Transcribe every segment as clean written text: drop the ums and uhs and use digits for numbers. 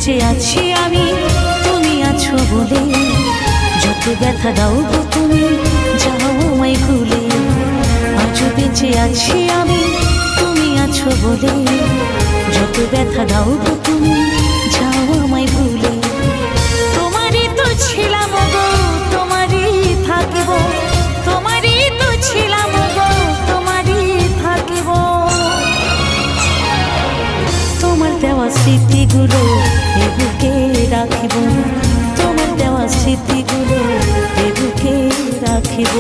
বেঁচে আছি আমি তুমি আছো বলে, যত ব্যথা দাও গো তুমি যাও আমায় ভুলে। আজও বেঁচে আছি আমি তুমি আছো বলে, যত ব্যথা দাও গো তুমি যাও আমায় ভুলে। তোমারই তো ছিলাম গো তোমারই থাকিব, তোমারই তো ছিলাম গো তোমারই থাকিব। তোমার দেওয়া স্মৃতিগুলো এ বুকে রাখিব, তোমার দেওয়া স্মৃতিগুলো এ বুকে রাখিব।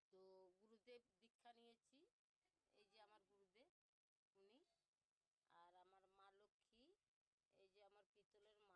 তো গুরুদেব দীক্ষা নিয়েছি, এই যে আমার গুরুদেব উনি, আর আমার মা লক্ষ্মী, এই যে আমার পিতলের